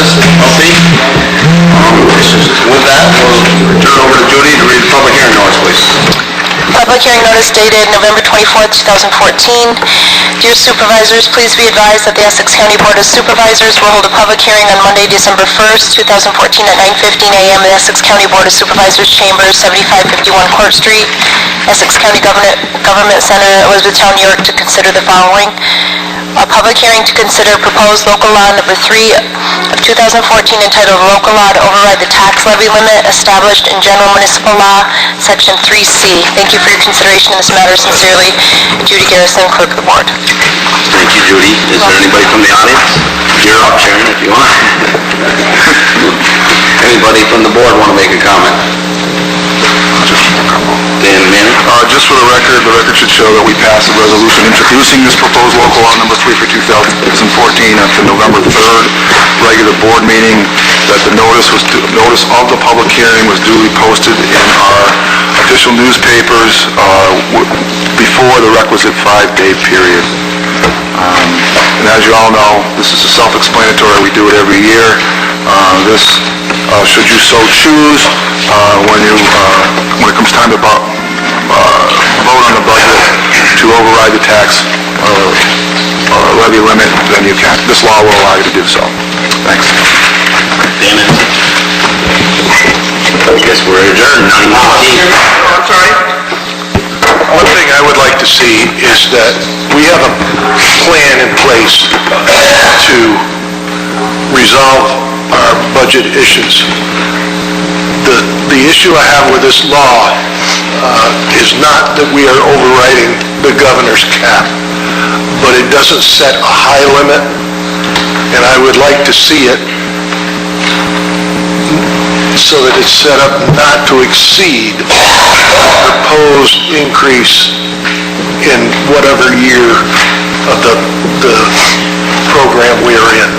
business? Healthy? With that, we'll turn over to Judy to read the public hearing notice, please. Public hearing notice dated November 24th, 2014. Dear Supervisors, please be advised that the Essex County Board of Supervisors will hold a public hearing on Monday, December 1st, 2014 at 9:15 a.m. in Essex County Board of Supervisors Chambers, 7551 Court Street, Essex County Government Center, Elizabethtown, New York, to consider the following. A public hearing to consider proposed local law number 3 of 2014 entitled Local Law to Override the Tax Levy Limit established in General Municipal Law, Section 3C. Thank you for your consideration in this matter. Sincerely, Judy Garrison, Clerk of the Board. Thank you, Judy. Is there anybody from the audience? You're up, Sharon, if you want. Anybody from the board want to make a comment? Dan Manning? Just for the record should show that we passed a resolution introducing this proposed local law number 3 for 2014 at the November 3rd regular board meeting, that the notice of the public hearing was duly posted in our official newspapers before the requisite 5-day period. And as you all know, this is a self-explanatory. We do it every year. This, should you so choose, when it comes time to vote on the budget to override the tax levy limit, then you can. This law will allow you to do so. Thanks. Dan, I guess we're adjourned. 9:15. I'm sorry. One thing I would like to see is that we have a plan in place to resolve our budget issues. The issue I have with this law is not that we are overriding the governor's cap, but it doesn't set a high limit, and I would like to see it so that it's set up not to exceed the proposed increase in whatever year of the program we are in.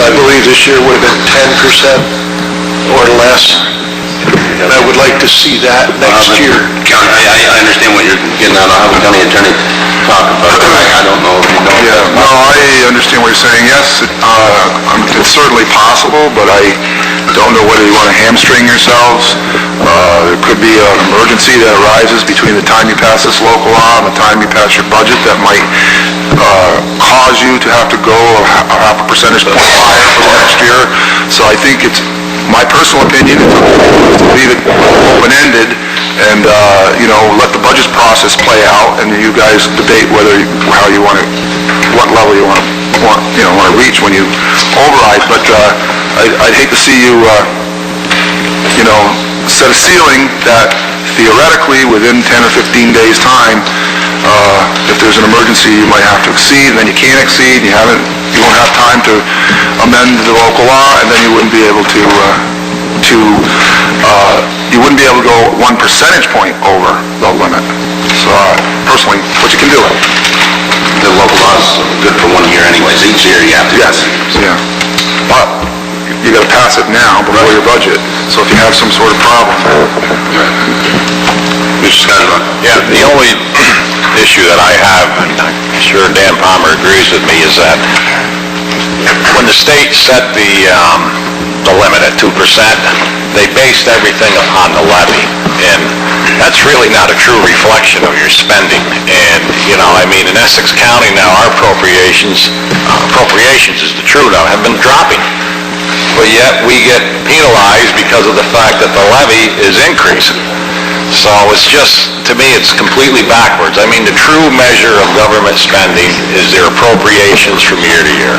I believe this year would have been 10% or less, and I would like to see that next year. I understand what you're getting at. I'll have the county attorney talk about it. I don't know if you know. Yeah, no, I understand what you're saying. Yes, it's certainly possible, but I don't know whether you want to hamstring yourselves. There could be an emergency that arises between the time you pass this local law and the time you pass your budget that might cause you to have to go a half a percentage point higher for the next year. So I think it's my personal opinion is to leave it open-ended and let the budget process play out, and you guys debate what level you want to reach when you override. But I'd hate to see you set a ceiling that theoretically within 10 or 15 days time, if there's an emergency, you might have to exceed, and then you can't exceed, and you won't have time to amend the local law, and then you wouldn't be able to go 1 percentage point over the limit. So personally, but you can do it. The local law is good for 1 year anyways. Each year you have to. Yes. Yeah. But you got to pass it now before your budget. So if you have some sort of problem. Yeah, the only issue that I have, and I'm sure Dan Palmer agrees with me, is that when the state set the limit at 2%, they based everything upon the levy, and that's really not a true reflection of your spending. And in Essex County now, our appropriations is the truth now, have been dropping, but yet we get penalized because of the fact that the levy is increasing. So it's just, to me, it's completely backwards. I mean, the true measure of government spending is their appropriations from year to year.